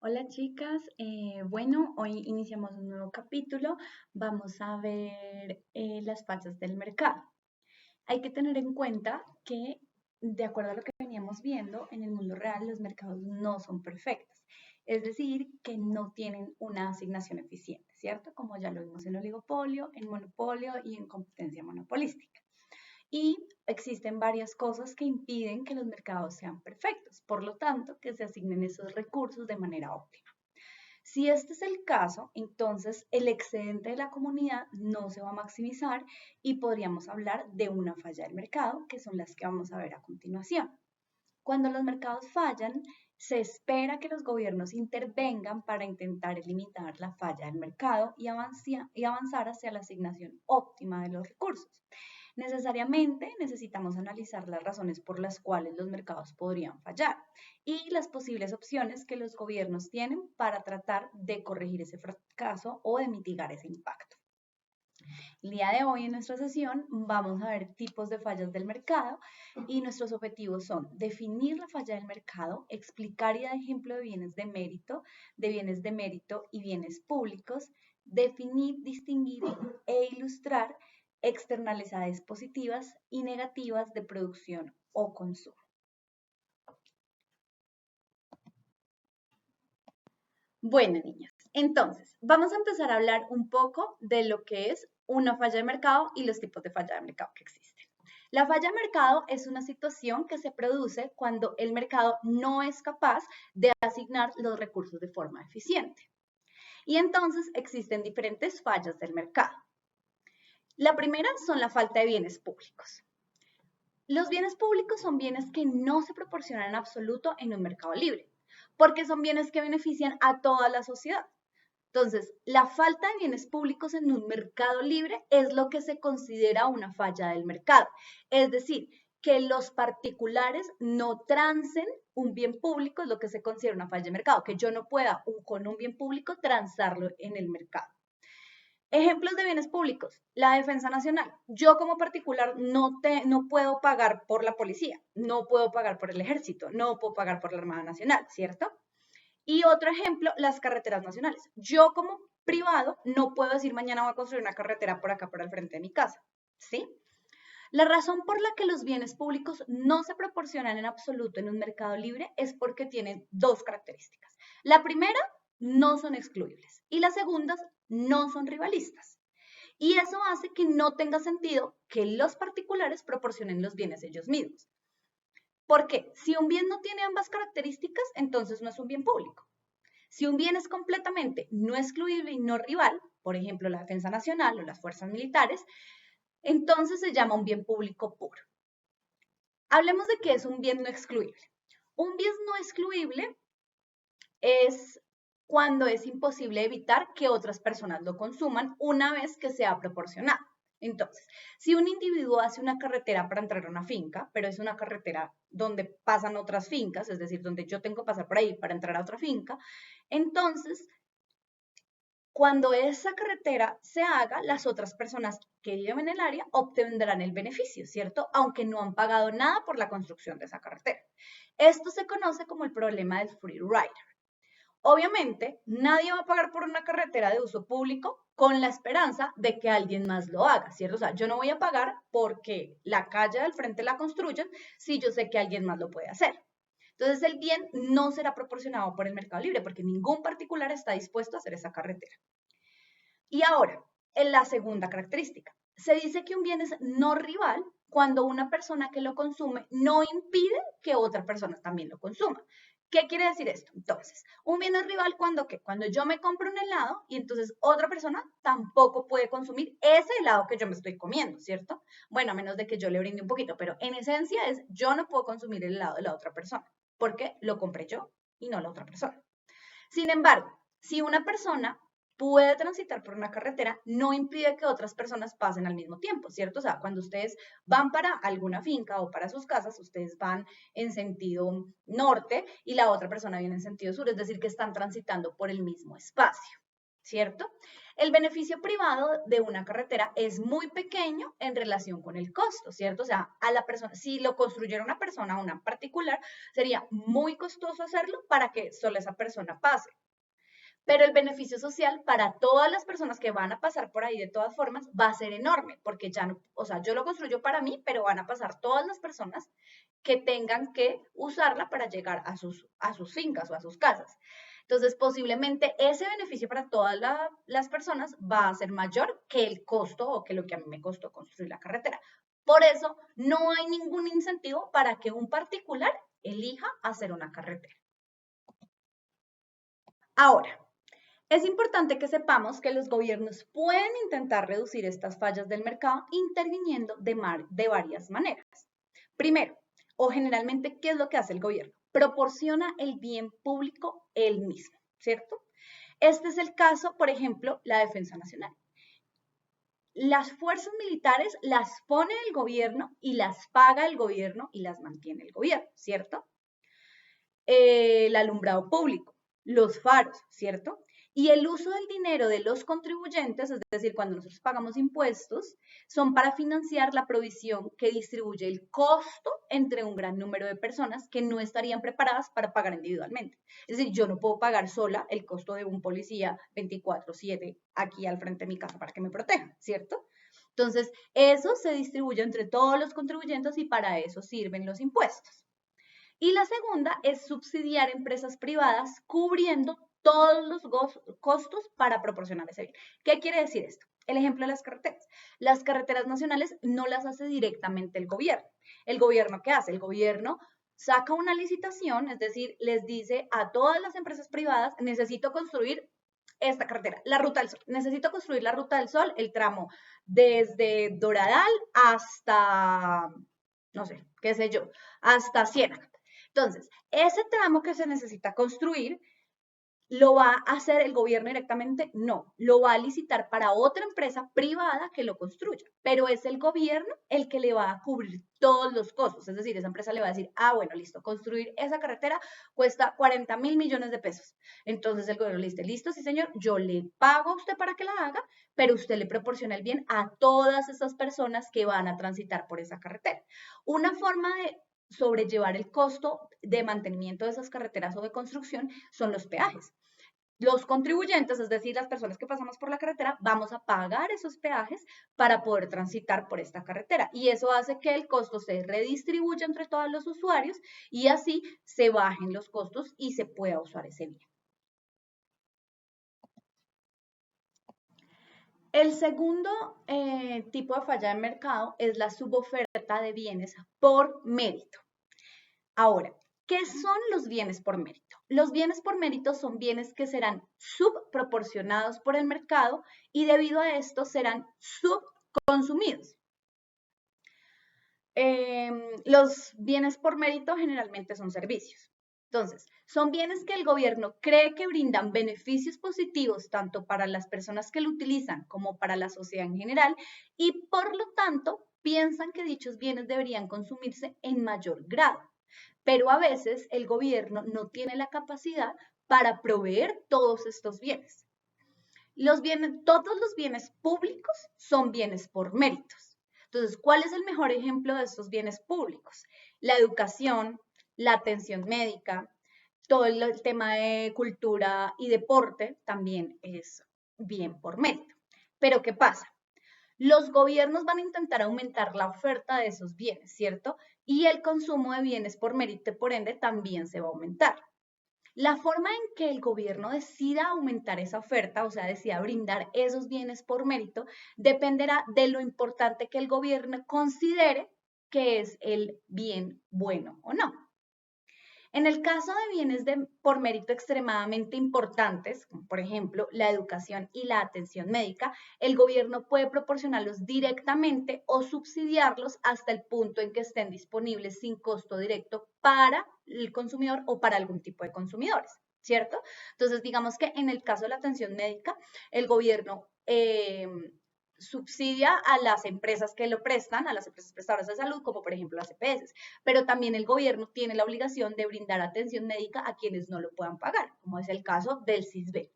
Hola chicas, bueno, hoy iniciamos un nuevo capítulo. Vamos a ver las fallas del mercado. Hay que tener en cuenta que, de acuerdo a lo que veníamos viendo, en el mundo real los mercados no son perfectos. Es decir, que no tienen una asignación eficiente, ¿cierto? Como ya lo vimos en oligopolio, en monopolio y en competencia monopolística. Y existen varias cosas que impiden que los mercados sean perfectos, por lo tanto, que se asignen esos recursos de manera óptima. Si este es el caso, entonces el excedente de la comunidad no se va a maximizar y podríamos hablar de una falla del mercado, que son las que vamos a ver a continuación. Cuando los mercados fallan, se espera que los gobiernos intervengan para intentar limitar la falla del mercado y avanzar hacia la asignación óptima de los recursos. Necesariamente necesitamos analizar las razones por las cuales los mercados podrían fallar y las posibles opciones que los gobiernos tienen para tratar de corregir ese fracaso o de mitigar ese impacto. El día de hoy en nuestra sesión vamos a ver tipos de fallas del mercado y nuestros objetivos son definir la falla del mercado, explicar y dar ejemplo de bienes de mérito y bienes públicos, definir, distinguir e ilustrar externalidades positivas y negativas de producción o consumo. Bueno, niñas, entonces vamos a empezar a hablar un poco de lo que es una falla de mercado y los tipos de falla de mercado que existen. La falla de mercado es una situación que se produce cuando el mercado no es capaz de asignar los recursos de forma eficiente. Y entonces existen diferentes fallas del mercado. La primera son la falta de bienes públicos. Los bienes públicos son bienes que no se proporcionan en absoluto en un mercado libre, porque son bienes que benefician a toda la sociedad. Entonces, la falta de bienes públicos en un mercado libre es lo que se considera una falla del mercado. Es decir, que los particulares no transen un bien público es lo que se considera una falla de mercado, que yo no pueda con un bien público transarlo en el mercado. Ejemplos de bienes públicos, la defensa nacional. Yo como particular no puedo pagar por la policía, no puedo pagar por el ejército, no puedo pagar por la Armada Nacional, ¿cierto? Y otro ejemplo, las carreteras nacionales. Yo como privado no puedo decir mañana voy a construir una carretera por acá, por el frente de mi casa, ¿sí? La razón por la que los bienes públicos no se proporcionan en absoluto en un mercado libre es porque tienen dos características. La primera, no son excluibles y las segundas, no son rivalistas. Y eso hace que no tenga sentido que los particulares proporcionen los bienes ellos mismos. ¿Por qué? Si un bien no tiene ambas características, entonces no es un bien público. Si un bien es completamente no excluible y no rival, por ejemplo, la defensa nacional o las fuerzas militares, entonces se llama un bien público puro. Hablemos de qué es un bien no excluible. Un bien no excluible es cuando es imposible evitar que otras personas lo consuman una vez que sea proporcionado. Entonces, si un individuo hace una carretera para entrar a una finca, pero es una carretera donde pasan otras fincas, es decir, donde yo tengo que pasar por ahí para entrar a otra finca, entonces cuando esa carretera se haga, las otras personas que viven en el área obtendrán el beneficio, ¿cierto? Aunque no han pagado nada por la construcción de esa carretera. Esto se conoce como el problema del free rider. Obviamente, nadie va a pagar por una carretera de uso público con la esperanza de que alguien más lo haga, ¿cierto? O sea, yo no voy a pagar porque la calle del frente la construyen si yo sé que alguien más lo puede hacer. Entonces, el bien no será proporcionado por el mercado libre porque ningún particular está dispuesto a hacer esa carretera. Y ahora, en la segunda característica, se dice que un bien es no rival cuando una persona que lo consume no impide que otra persona también lo consuma. ¿Qué quiere decir esto? Entonces, un bien es rival cuando yo me compro un helado y entonces otra persona tampoco puede consumir ese helado que yo me estoy comiendo, ¿cierto? Bueno, a menos de que yo le brinde un poquito, pero en esencia es yo no puedo consumir el helado de la otra persona porque lo compré yo y no la otra persona. Sin embargo, si una persona puede transitar por una carretera, no impide que otras personas pasen al mismo tiempo, ¿cierto? O sea, cuando ustedes van para alguna finca o para sus casas, ustedes van en sentido norte y la otra persona viene en sentido sur, es decir, que están transitando por el mismo espacio, ¿cierto? El beneficio privado de una carretera es muy pequeño en relación con el costo, ¿cierto? O sea, a la persona, si lo construyera una persona, una particular, sería muy costoso hacerlo para que solo esa persona pase. Pero el beneficio social para todas las personas que van a pasar por ahí de todas formas va a ser enorme, porque ya no, o sea, yo lo construyo para mí, pero van a pasar todas las personas que tengan que usarla para llegar a sus fincas o a sus casas. Entonces, posiblemente ese beneficio para todas las personas va a ser mayor que el costo o que lo que a mí me costó construir la carretera. Por eso, no hay ningún incentivo para que un particular elija hacer una carretera. Ahora, es importante que sepamos que los gobiernos pueden intentar reducir estas fallas del mercado interviniendo de varias maneras. Primero, o generalmente, ¿qué es lo que hace el gobierno? Proporciona el bien público él mismo, ¿cierto? Este es el caso, por ejemplo, la Defensa Nacional. Las fuerzas militares las pone el gobierno y las paga el gobierno y las mantiene el gobierno, ¿cierto? El alumbrado público, los faros, ¿cierto? Y el uso del dinero de los contribuyentes, es decir, cuando nosotros pagamos impuestos, son para financiar la provisión que distribuye el costo entre un gran número de personas que no estarían preparadas para pagar individualmente. Es decir, yo no puedo pagar sola el costo de un policía 24/7 aquí al frente de mi casa para que me proteja, ¿cierto? Entonces, eso se distribuye entre todos los contribuyentes y para eso sirven los impuestos. Y la segunda es subsidiar empresas privadas cubriendo todos los costos para proporcionar ese bien. ¿Qué quiere decir esto? El ejemplo de las carreteras. Las carreteras nacionales no las hace directamente el gobierno. ¿El gobierno qué hace? El gobierno saca una licitación, es decir, les dice a todas las empresas privadas, necesito construir esta carretera, la Ruta del Sol. Necesito construir la Ruta del Sol, el tramo desde Doradal hasta, no sé, qué sé yo, hasta Ciénaga. Entonces, ese tramo que se necesita construir, ¿lo va a hacer el gobierno directamente? No, lo va a licitar para otra empresa privada que lo construya, pero es el gobierno el que le va a cubrir todos los costos. Es decir, esa empresa le va a decir, ah, bueno, listo, construir esa carretera cuesta 40.000 millones de pesos. Entonces el gobierno le dice, listo, sí señor, yo le pago a usted para que la haga, pero usted le proporciona el bien a todas esas personas que van a transitar por esa carretera. Una forma de sobrellevar el costo de mantenimiento de esas carreteras o de construcción son los peajes. Los contribuyentes, es decir, las personas que pasamos por la carretera, vamos a pagar esos peajes para poder transitar por esta carretera. Y eso hace que el costo se redistribuya entre todos los usuarios y así se bajen los costos y se pueda usar ese bien. El segundo tipo de falla de mercado es la suboferta de bienes por mérito. Ahora, ¿qué son los bienes por mérito? Los bienes por mérito son bienes que serán subproporcionados por el mercado y debido a esto serán subconsumidos. Los bienes por mérito generalmente son servicios. Entonces, son bienes que el gobierno cree que brindan beneficios positivos tanto para las personas que lo utilizan como para la sociedad en general y por lo tanto piensan que dichos bienes deberían consumirse en mayor grado. Pero a veces el gobierno no tiene la capacidad para proveer todos estos bienes. Todos los bienes públicos son bienes por méritos. Entonces, ¿cuál es el mejor ejemplo de estos bienes públicos? La educación, la atención médica, todo el tema de cultura y deporte también es bien por mérito. Pero ¿qué pasa? Los gobiernos van a intentar aumentar la oferta de esos bienes, ¿cierto? Y el consumo de bienes por mérito, por ende, también se va a aumentar. La forma en que el gobierno decida aumentar esa oferta, o sea, decida brindar esos bienes por mérito, dependerá de lo importante que el gobierno considere que es el bien bueno o no. En el caso de bienes por mérito extremadamente importantes, como por ejemplo la educación y la atención médica, el gobierno puede proporcionarlos directamente o subsidiarlos hasta el punto en que estén disponibles sin costo directo para el consumidor o para algún tipo de consumidores, ¿cierto? Entonces, digamos que en el caso de la atención médica, el gobierno subsidia a las empresas que lo prestan, a las empresas prestadoras de salud, como por ejemplo las EPS, pero también el gobierno tiene la obligación de brindar atención médica a quienes no lo puedan pagar, como es el caso del CISBEN.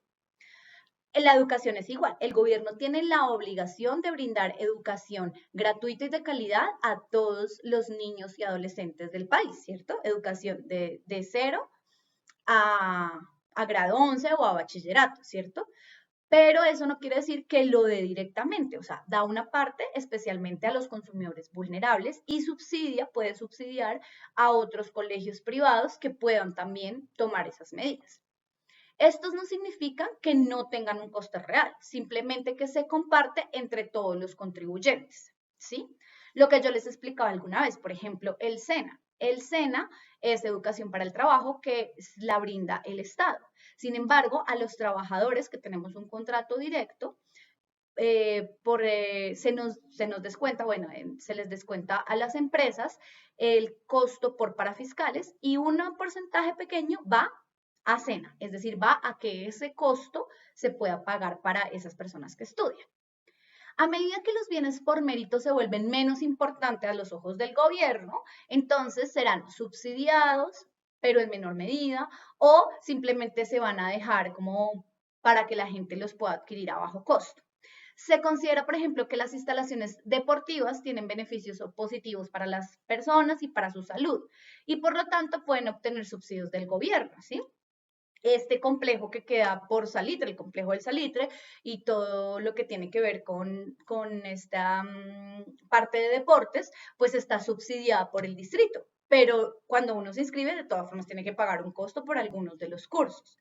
La educación es igual. El gobierno tiene la obligación de brindar educación gratuita y de calidad a todos los niños y adolescentes del país, ¿cierto? Educación de 0 a, a grado 11 o a bachillerato, ¿cierto? Pero eso no quiere decir que lo dé directamente, o sea, da una parte especialmente a los consumidores vulnerables y puede subsidiar a otros colegios privados que puedan también tomar esas medidas. Estos no significan que no tengan un coste real, simplemente que se comparte entre todos los contribuyentes, ¿sí? Lo que yo les explicaba alguna vez, por ejemplo, el SENA. El SENA es educación para el trabajo que la brinda el Estado. Sin embargo, a los trabajadores que tenemos un contrato directo, se nos descuenta, bueno, se les descuenta a las empresas el costo por parafiscales y un porcentaje pequeño va a SENA, es decir, va a que ese costo se pueda pagar para esas personas que estudian. A medida que los bienes por mérito se vuelven menos importantes a los ojos del gobierno, entonces serán subsidiados, pero en menor medida, o simplemente se van a dejar como para que la gente los pueda adquirir a bajo costo. Se considera, por ejemplo, que las instalaciones deportivas tienen beneficios positivos para las personas y para su salud, y por lo tanto pueden obtener subsidios del gobierno, ¿sí? Este complejo que queda por Salitre, el complejo del Salitre, y todo lo que tiene que ver con esta parte de deportes, pues está subsidiada por el distrito. Pero cuando uno se inscribe, de todas formas tiene que pagar un costo por algunos de los cursos.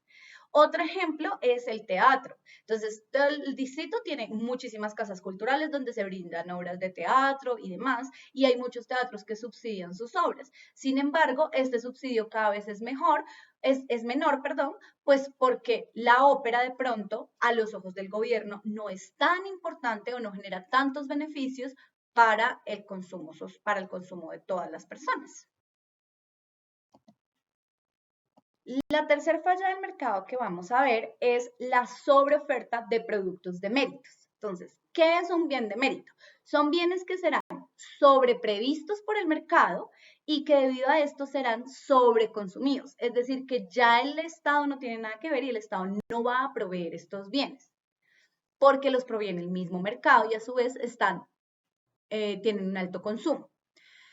Otro ejemplo es el teatro. Entonces, el distrito tiene muchísimas casas culturales donde se brindan obras de teatro y demás, y hay muchos teatros que subsidian sus obras. Sin embargo, este subsidio cada vez es menor, perdón, pues porque la ópera de pronto, a los ojos del gobierno, no es tan importante o no genera tantos beneficios para el consumo de todas las personas. La tercera falla del mercado que vamos a ver es la sobreoferta de productos de méritos. Entonces, ¿qué es un bien de mérito? Son bienes que serán sobreprevistos por el mercado y que debido a esto serán sobreconsumidos. Es decir, que ya el Estado no tiene nada que ver y el Estado no va a proveer estos bienes porque los proviene el mismo mercado y a su vez tienen un alto consumo.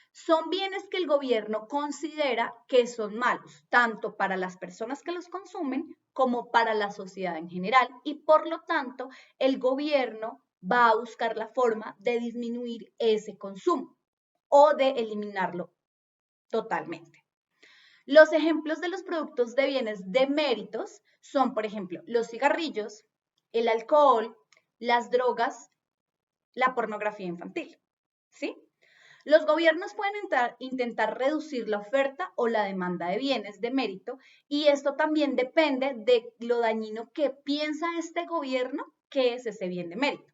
Son bienes que el gobierno considera que son malos, tanto para las personas que los consumen como para la sociedad en general, y por lo tanto el gobierno va a buscar la forma de disminuir ese consumo o de eliminarlo totalmente. Los ejemplos de los productos de bienes de méritos son, por ejemplo, los cigarrillos, el alcohol, las drogas, la pornografía infantil, ¿sí? Los gobiernos pueden intentar reducir la oferta o la demanda de bienes de mérito y esto también depende de lo dañino que piensa este gobierno que es ese bien de mérito.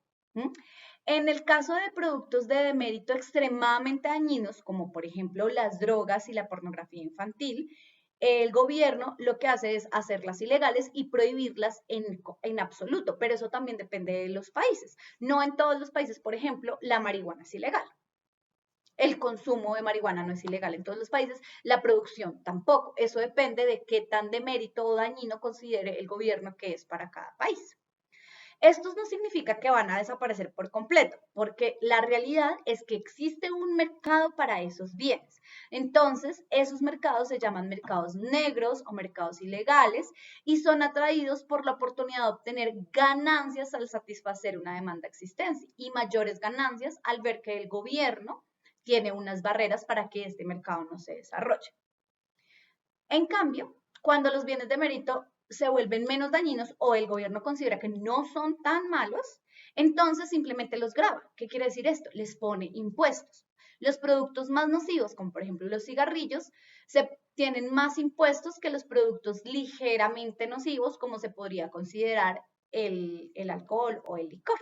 En el caso de productos de mérito extremadamente dañinos, como por ejemplo las drogas y la pornografía infantil, el gobierno lo que hace es hacerlas ilegales y prohibirlas en absoluto, pero eso también depende de los países. No en todos los países, por ejemplo, la marihuana es ilegal. El consumo de marihuana no es ilegal en todos los países, la producción tampoco. Eso depende de qué tan de mérito o dañino considere el gobierno que es para cada país. Esto no significa que van a desaparecer por completo, porque la realidad es que existe un mercado para esos bienes. Entonces, esos mercados se llaman mercados negros o mercados ilegales y son atraídos por la oportunidad de obtener ganancias al satisfacer una demanda existente y mayores ganancias al ver que el gobierno tiene unas barreras para que este mercado no se desarrolle. En cambio, cuando los bienes de mérito se vuelven menos dañinos o el gobierno considera que no son tan malos, entonces simplemente los grava. ¿Qué quiere decir esto? Les pone impuestos. Los productos más nocivos, como por ejemplo los cigarrillos, tienen más impuestos que los productos ligeramente nocivos, como se podría considerar el alcohol o el licor.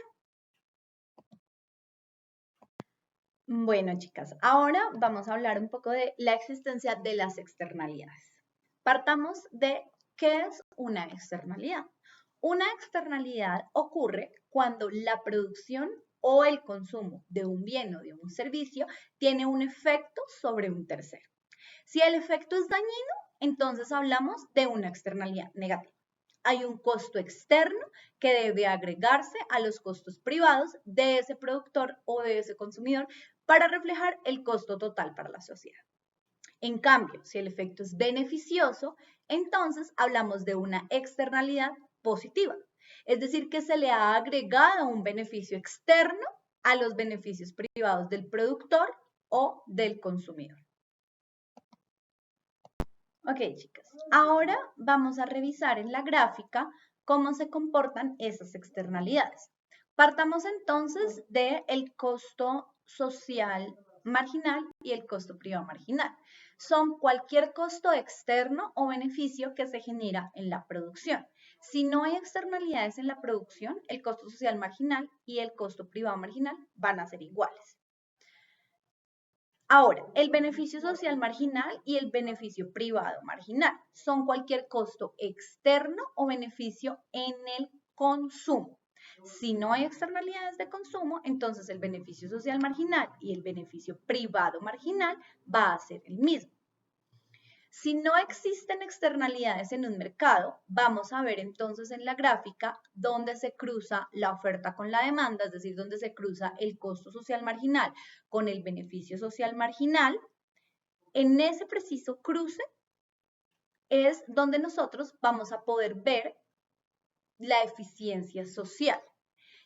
Bueno, chicas, ahora vamos a hablar un poco de la existencia de las externalidades. Partamos de qué es una externalidad. Una externalidad ocurre cuando la producción o el consumo de un bien o de un servicio tiene un efecto sobre un tercero. Si el efecto es dañino, entonces hablamos de una externalidad negativa. hay un costo externo que debe agregarse a los costos privados de ese productor o de ese consumidor para reflejar el costo total para la sociedad. En cambio, si el efecto es beneficioso, entonces hablamos de una externalidad positiva, es decir, que se le ha agregado un beneficio externo a los beneficios privados del productor o del consumidor. Ok, chicas, ahora vamos a revisar en la gráfica cómo se comportan esas externalidades. Partamos entonces del costo social marginal y el costo privado marginal. Son cualquier costo externo o beneficio que se genera en la producción. Si no hay externalidades en la producción, el costo social marginal y el costo privado marginal van a ser iguales. Ahora, el beneficio social marginal y el beneficio privado marginal son cualquier costo externo o beneficio en el consumo. Si no hay externalidades de consumo, entonces el beneficio social marginal y el beneficio privado marginal va a ser el mismo. Si no existen externalidades en un mercado, vamos a ver entonces en la gráfica dónde se cruza la oferta con la demanda, es decir, dónde se cruza el costo social marginal con el beneficio social marginal. En ese preciso cruce es donde nosotros vamos a poder ver la eficiencia social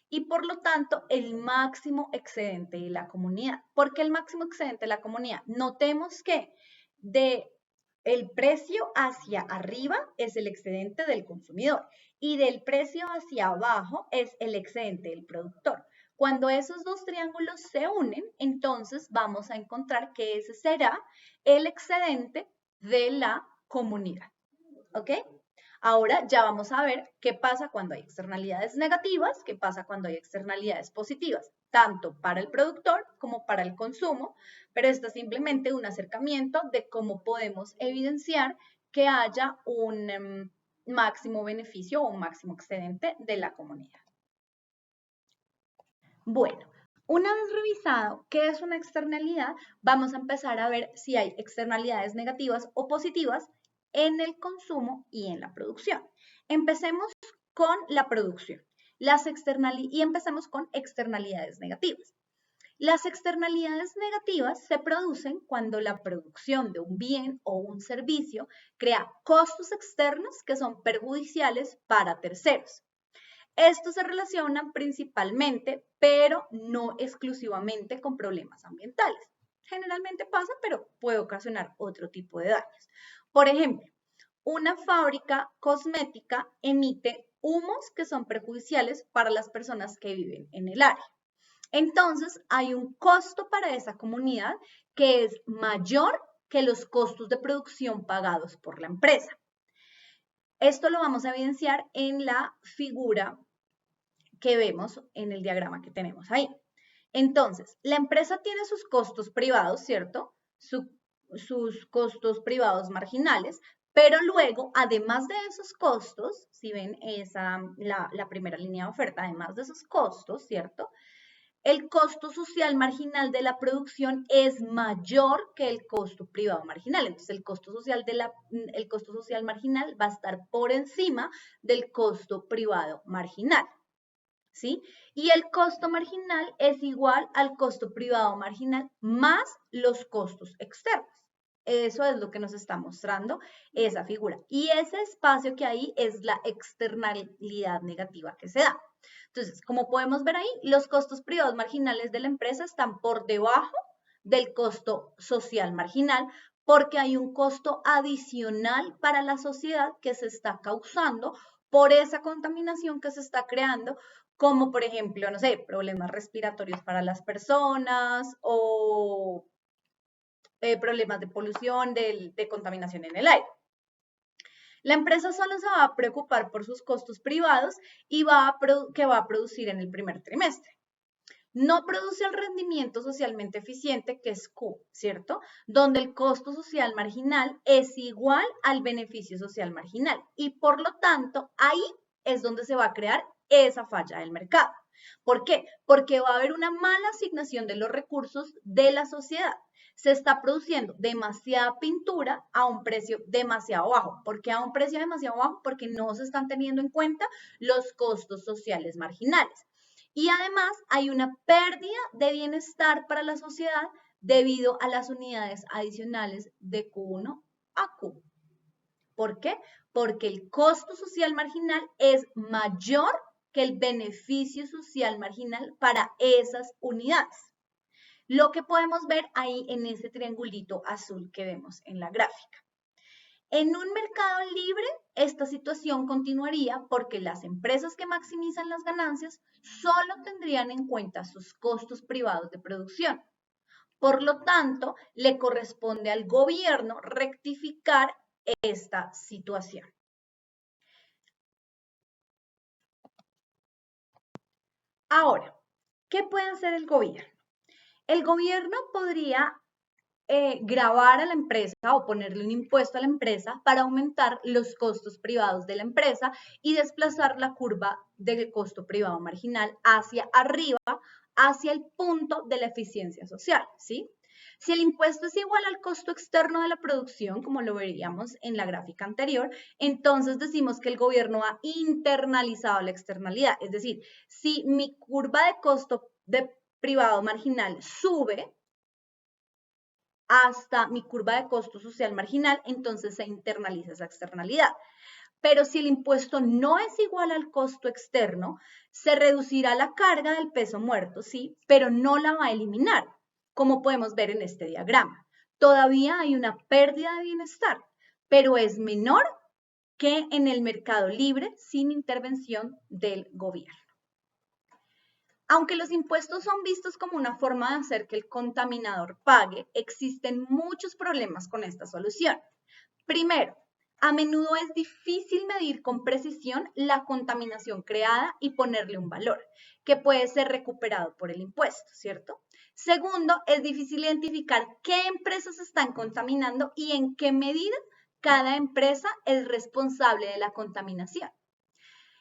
y por lo tanto el máximo excedente de la comunidad. ¿Por qué el máximo excedente de la comunidad? Notemos que el precio hacia arriba es el excedente del consumidor y del precio hacia abajo es el excedente del productor. Cuando esos dos triángulos se unen, entonces vamos a encontrar que ese será el excedente de la comunidad. ¿Ok? Ahora ya vamos a ver qué pasa cuando hay externalidades negativas, qué pasa cuando hay externalidades positivas, tanto para el productor como para el consumo, pero esto es simplemente un acercamiento de cómo podemos evidenciar que haya un máximo beneficio o un máximo excedente de la comunidad. Bueno, una vez revisado qué es una externalidad, vamos a empezar a ver si hay externalidades negativas o positivas en el consumo y en la producción. Empecemos con la producción y empecemos con externalidades negativas. Las externalidades negativas se producen cuando la producción de un bien o un servicio crea costos externos que son perjudiciales para terceros. Estos se relacionan principalmente, pero no exclusivamente con problemas ambientales. Generalmente pasa, pero puede ocasionar otro tipo de daños. Por ejemplo, una fábrica cosmética emite humos que son perjudiciales para las personas que viven en el área. Entonces, hay un costo para esa comunidad que es mayor que los costos de producción pagados por la empresa. Esto lo vamos a evidenciar en la figura que vemos en el diagrama que tenemos ahí. Entonces, la empresa tiene sus costos privados, ¿cierto? Sus costos privados marginales, pero luego, además de esos costos, si ven la primera línea de oferta, además de esos costos, ¿cierto? El costo social marginal de la producción es mayor que el costo privado marginal. Entonces, el costo social marginal va a estar por encima del costo privado marginal. ¿Sí? Y el costo marginal es igual al costo privado marginal más los costos externos. Eso es lo que nos está mostrando esa figura. Y ese espacio que hay es la externalidad negativa que se da. Entonces, como podemos ver ahí, los costos privados marginales de la empresa están por debajo del costo social marginal porque hay un costo adicional para la sociedad que se está causando por esa contaminación que se está creando, como por ejemplo, no sé, problemas respiratorios para las personas o problemas de polución, de contaminación en el aire. La empresa solo se va a preocupar por sus costos privados y que va a producir en el primer trimestre. No produce el rendimiento socialmente eficiente, que es Q, ¿cierto? Donde el costo social marginal es igual al beneficio social marginal. Y por lo tanto, ahí es donde se va a crear esa falla del mercado. ¿Por qué? Porque va a haber una mala asignación de los recursos de la sociedad. Se está produciendo demasiada pintura a un precio demasiado bajo. ¿Por qué a un precio demasiado bajo? Porque no se están teniendo en cuenta los costos sociales marginales. Y además hay una pérdida de bienestar para la sociedad debido a las unidades adicionales de Q1 a Q. ¿Por qué? Porque el costo social marginal es mayor que el beneficio social marginal para esas unidades. Lo que podemos ver ahí en ese triangulito azul que vemos en la gráfica. En un mercado libre, esta situación continuaría porque las empresas que maximizan las ganancias solo tendrían en cuenta sus costos privados de producción. Por lo tanto, le corresponde al gobierno rectificar esta situación. Ahora, ¿qué puede hacer el gobierno? El gobierno podría gravar a la empresa o ponerle un impuesto a la empresa para aumentar los costos privados de la empresa y desplazar la curva del costo privado marginal hacia arriba, hacia el punto de la eficiencia social, ¿sí? Si el impuesto es igual al costo externo de la producción, como lo veríamos en la gráfica anterior, entonces decimos que el gobierno ha internalizado la externalidad. Es decir, si mi curva de costo de privado marginal sube hasta mi curva de costo social marginal, entonces se internaliza esa externalidad. Pero si el impuesto no es igual al costo externo, se reducirá la carga del peso muerto, sí, pero no la va a eliminar, como podemos ver en este diagrama. Todavía hay una pérdida de bienestar, pero es menor que en el mercado libre sin intervención del gobierno. Aunque los impuestos son vistos como una forma de hacer que el contaminador pague, existen muchos problemas con esta solución. Primero, a menudo es difícil medir con precisión la contaminación creada y ponerle un valor, que puede ser recuperado por el impuesto, ¿cierto? Segundo, es difícil identificar qué empresas están contaminando y en qué medida cada empresa es responsable de la contaminación.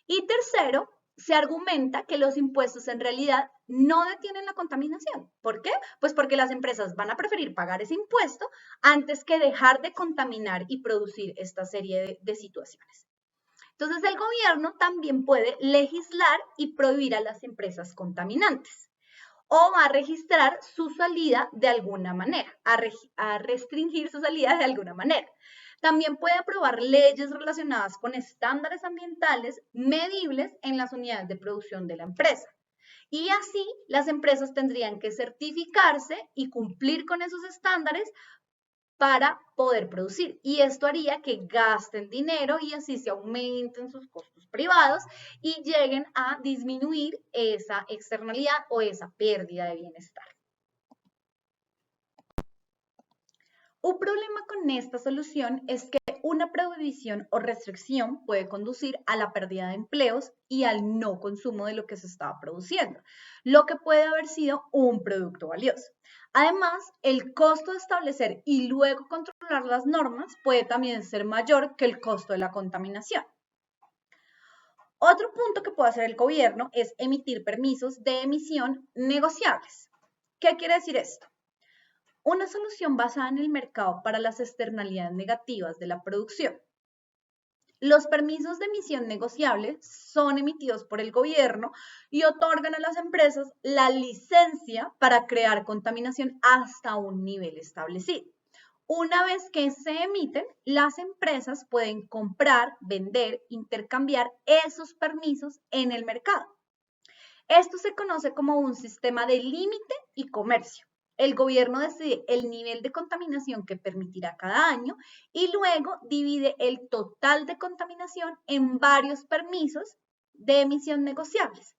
Y tercero, se argumenta que los impuestos en realidad no detienen la contaminación. ¿Por qué? Pues porque las empresas van a preferir pagar ese impuesto antes que dejar de contaminar y producir esta serie de situaciones. Entonces, el gobierno también puede legislar y prohibir a las empresas contaminantes o va a registrar su salida de alguna manera, a restringir su salida de alguna manera. También puede aprobar leyes relacionadas con estándares ambientales medibles en las unidades de producción de la empresa. Y así las empresas tendrían que certificarse y cumplir con esos estándares para poder producir. Y esto haría que gasten dinero y así se aumenten sus costos privados y lleguen a disminuir esa externalidad o esa pérdida de bienestar. Un problema con esta solución es que una prohibición o restricción puede conducir a la pérdida de empleos y al no consumo de lo que se estaba produciendo, lo que puede haber sido un producto valioso. Además, el costo de establecer y luego controlar las normas puede también ser mayor que el costo de la contaminación. Otro punto que puede hacer el gobierno es emitir permisos de emisión negociables. ¿Qué quiere decir esto? Una solución basada en el mercado para las externalidades negativas de la producción. Los permisos de emisión negociables son emitidos por el gobierno y otorgan a las empresas la licencia para crear contaminación hasta un nivel establecido. Una vez que se emiten, las empresas pueden comprar, vender, intercambiar esos permisos en el mercado. Esto se conoce como un sistema de límite y comercio. El gobierno decide el nivel de contaminación que permitirá cada año y luego divide el total de contaminación en varios permisos de emisión negociables,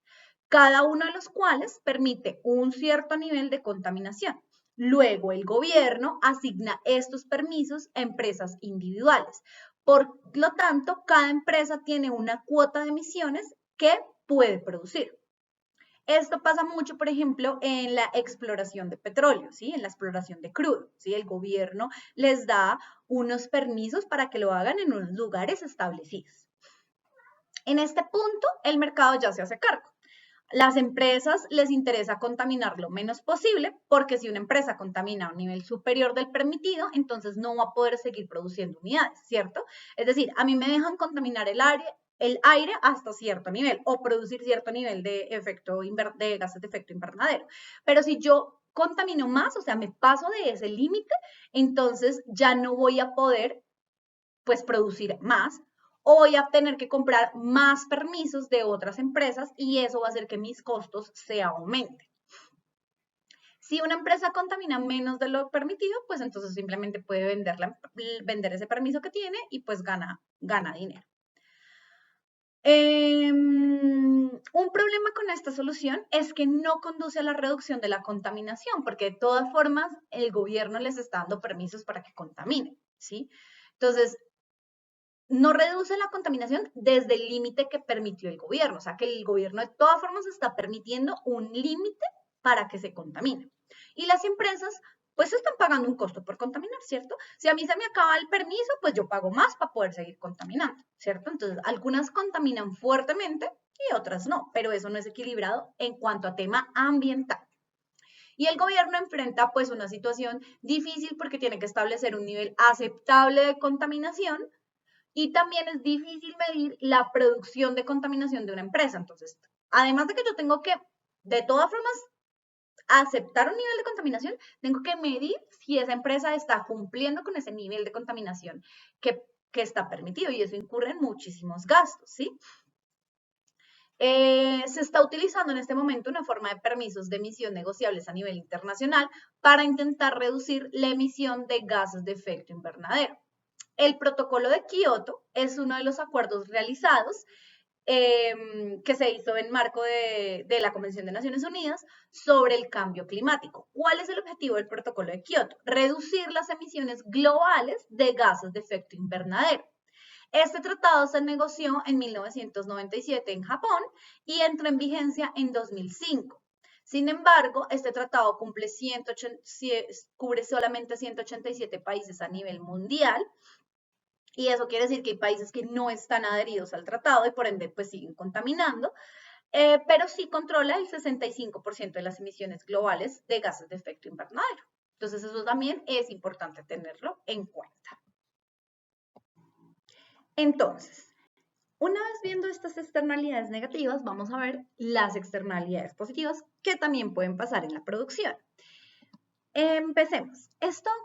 cada uno de los cuales permite un cierto nivel de contaminación. Luego el gobierno asigna estos permisos a empresas individuales. Por lo tanto, cada empresa tiene una cuota de emisiones que puede producir. Esto pasa mucho, por ejemplo, en la exploración de petróleo, ¿sí? En la exploración de crudo, ¿sí? El gobierno les da unos permisos para que lo hagan en unos lugares establecidos. En este punto, el mercado ya se hace cargo. Las empresas les interesa contaminar lo menos posible, porque si una empresa contamina a un nivel superior del permitido, entonces no va a poder seguir produciendo unidades, ¿cierto? Es decir, a mí me dejan contaminar el aire hasta cierto nivel o producir cierto nivel de de gases de efecto invernadero. Pero si yo contamino más, o sea, me paso de ese límite, entonces ya no voy a poder pues producir más o voy a tener que comprar más permisos de otras empresas y eso va a hacer que mis costos se aumenten. Si una empresa contamina menos de lo permitido, pues entonces simplemente puede vender ese permiso que tiene y pues gana dinero. Un problema con esta solución es que no conduce a la reducción de la contaminación, porque de todas formas el gobierno les está dando permisos para que contaminen, ¿sí? Entonces, no reduce la contaminación desde el límite que permitió el gobierno, o sea que el gobierno de todas formas está permitiendo un límite para que se contamine. Y las empresas pues están pagando un costo por contaminar, ¿cierto? Si a mí se me acaba el permiso, pues yo pago más para poder seguir contaminando, ¿cierto? Entonces, algunas contaminan fuertemente y otras no, pero eso no es equilibrado en cuanto a tema ambiental. Y el gobierno enfrenta pues una situación difícil porque tiene que establecer un nivel aceptable de contaminación y también es difícil medir la producción de contaminación de una empresa. Entonces, además de que yo tengo que, de todas formas, aceptar un nivel de contaminación, tengo que medir si esa empresa está cumpliendo con ese nivel de contaminación que está permitido y eso incurre en muchísimos gastos, ¿sí? Se está utilizando en este momento una forma de permisos de emisión negociables a nivel internacional para intentar reducir la emisión de gases de efecto invernadero. El protocolo de Kioto es uno de los acuerdos realizados que se hizo en marco de la Convención de Naciones Unidas sobre el cambio climático. ¿Cuál es el objetivo del protocolo de Kioto? Reducir las emisiones globales de gases de efecto invernadero. Este tratado se negoció en 1997 en Japón y entró en vigencia en 2005. Sin embargo, este tratado cubre solamente 187 países a nivel mundial y eso quiere decir que hay países que no están adheridos al tratado y por ende pues siguen contaminando, pero sí controla el 65% de las emisiones globales de gases de efecto invernadero. Entonces eso también es importante tenerlo en cuenta. Entonces, una vez viendo estas externalidades negativas, vamos a ver las externalidades positivas que también pueden pasar en la producción. Empecemos.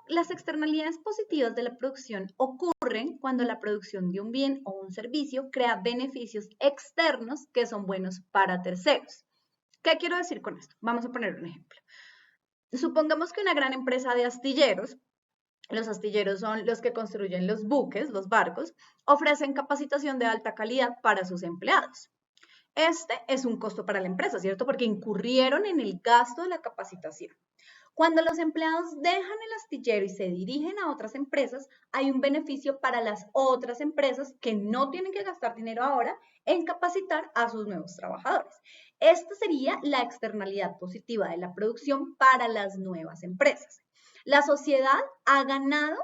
Las externalidades positivas de la producción ocurren cuando la producción de un bien o un servicio crea beneficios externos que son buenos para terceros. ¿Qué quiero decir con esto? Vamos a poner un ejemplo. Supongamos que una gran empresa de astilleros, los astilleros son los que construyen los buques, los barcos, ofrecen capacitación de alta calidad para sus empleados. Este es un costo para la empresa, ¿cierto? Porque incurrieron en el gasto de la capacitación. Cuando los empleados dejan el astillero y se dirigen a otras empresas, hay un beneficio para las otras empresas que no tienen que gastar dinero ahora en capacitar a sus nuevos trabajadores. Esta sería la externalidad positiva de la producción para las nuevas empresas. La sociedad ha ganado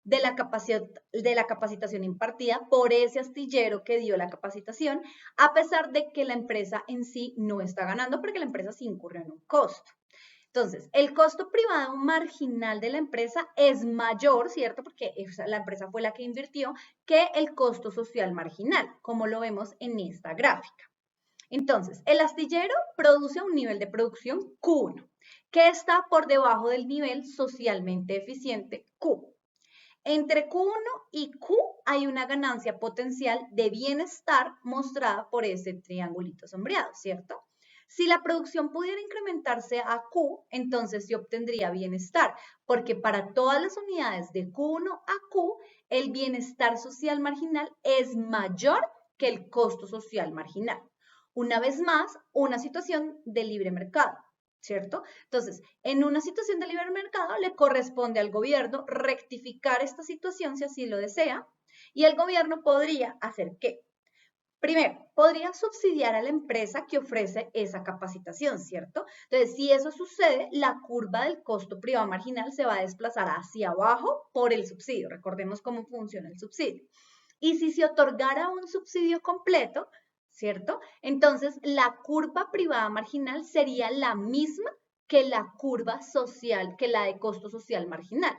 de la capacitación impartida por ese astillero que dio la capacitación, a pesar de que la empresa en sí no está ganando porque la empresa sí incurrió en un costo. Entonces, el costo privado marginal de la empresa es mayor, ¿cierto? Porque la empresa fue la que invirtió, que el costo social marginal, como lo vemos en esta gráfica. Entonces, el astillero produce un nivel de producción Q1, que está por debajo del nivel socialmente eficiente Q. Entre Q1 y Q hay una ganancia potencial de bienestar mostrada por ese triangulito sombreado, ¿cierto? Si la producción pudiera incrementarse a Q, entonces se obtendría bienestar, porque para todas las unidades de Q1 a Q, el bienestar social marginal es mayor que el costo social marginal. Una vez más, una situación de libre mercado, ¿cierto? Entonces, en una situación de libre mercado le corresponde al gobierno rectificar esta situación si así lo desea, y el gobierno podría hacer ¿qué? Primero, podría subsidiar a la empresa que ofrece esa capacitación, ¿cierto? Entonces, si eso sucede, la curva del costo privado marginal se va a desplazar hacia abajo por el subsidio. Recordemos cómo funciona el subsidio. Y si se otorgara un subsidio completo, ¿cierto? Entonces, la curva privada marginal sería la misma que la curva social, que la de costo social marginal.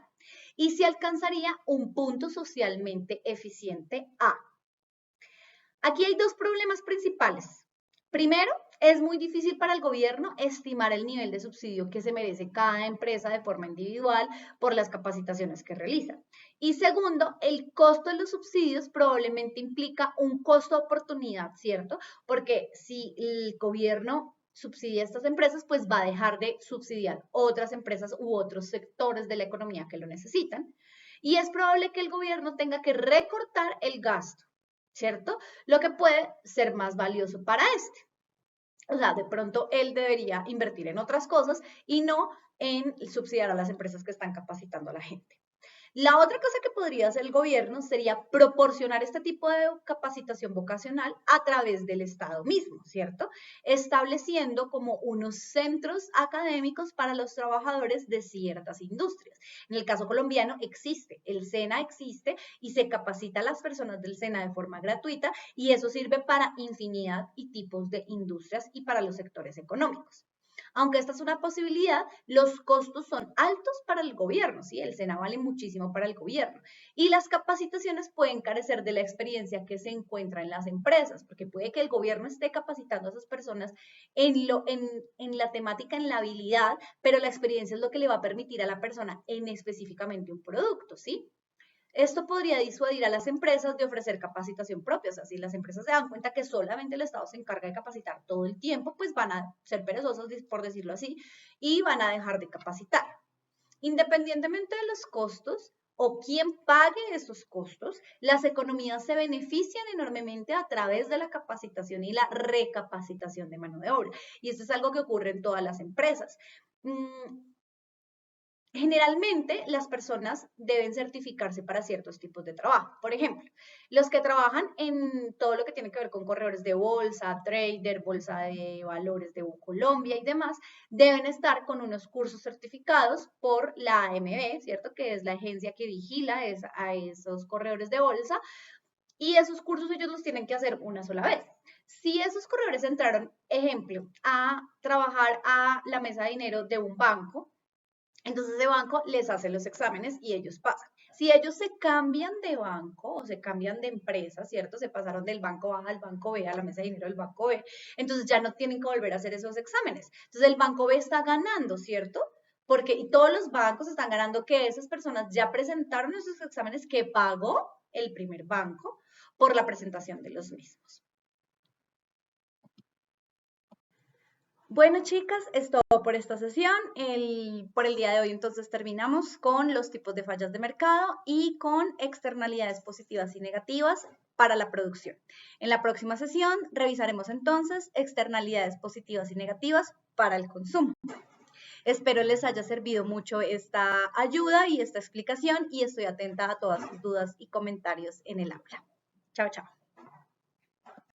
Y se alcanzaría un punto socialmente eficiente A. Aquí hay dos problemas principales. Primero, es muy difícil para el gobierno estimar el nivel de subsidio que se merece cada empresa de forma individual por las capacitaciones que realiza. Y segundo, el costo de los subsidios probablemente implica un costo de oportunidad, ¿cierto? Porque si el gobierno subsidia a estas empresas, pues va a dejar de subsidiar otras empresas u otros sectores de la economía que lo necesitan. Y es probable que el gobierno tenga que recortar el gasto, ¿cierto? Lo que puede ser más valioso para este. O sea, de pronto él debería invertir en otras cosas y no en subsidiar a las empresas que están capacitando a la gente. La otra cosa que podría hacer el gobierno sería proporcionar este tipo de capacitación vocacional a través del Estado mismo, ¿cierto? Estableciendo como unos centros académicos para los trabajadores de ciertas industrias. En el caso colombiano existe, el SENA existe y se capacita a las personas del SENA de forma gratuita y eso sirve para infinidad y tipos de industrias y para los sectores económicos. Aunque esta es una posibilidad, los costos son altos para el gobierno, ¿sí? El SENA vale muchísimo para el gobierno. Y las capacitaciones pueden carecer de la experiencia que se encuentra en las empresas, porque puede que el gobierno esté capacitando a esas personas en la temática, en la habilidad, pero la experiencia es lo que le va a permitir a la persona en específicamente un producto, ¿sí? Esto podría disuadir a las empresas de ofrecer capacitación propia. O sea, si las empresas se dan cuenta que solamente el Estado se encarga de capacitar todo el tiempo, pues van a ser perezosas, por decirlo así, y van a dejar de capacitar. Independientemente de los costos o quién pague esos costos, las economías se benefician enormemente a través de la capacitación y la recapacitación de mano de obra. Y esto es algo que ocurre en todas las empresas. Generalmente las personas deben certificarse para ciertos tipos de trabajo. Por ejemplo, los que trabajan en todo lo que tiene que ver con corredores de bolsa, trader, bolsa de valores de Colombia y demás, deben estar con unos cursos certificados por la AMB, ¿cierto? Que es la agencia que vigila a esos corredores de bolsa. Y esos cursos ellos los tienen que hacer una sola vez. Si esos corredores entraron, ejemplo, a trabajar a la mesa de dinero de un banco, entonces ese banco les hace los exámenes y ellos pasan. Si ellos se cambian de banco o se cambian de empresa, ¿cierto? Se pasaron del banco A al banco B, a la mesa de dinero del banco B, entonces ya no tienen que volver a hacer esos exámenes. Entonces el banco B está ganando, ¿cierto? Porque y todos los bancos están ganando que esas personas ya presentaron esos exámenes que pagó el primer banco por la presentación de los mismos. Bueno, chicas, es todo por esta sesión. Por el día de hoy entonces terminamos con los tipos de fallas de mercado y con externalidades positivas y negativas para la producción. En la próxima sesión revisaremos entonces externalidades positivas y negativas para el consumo. Espero les haya servido mucho esta ayuda y esta explicación y estoy atenta a todas sus dudas y comentarios en el aula. Chao, chao.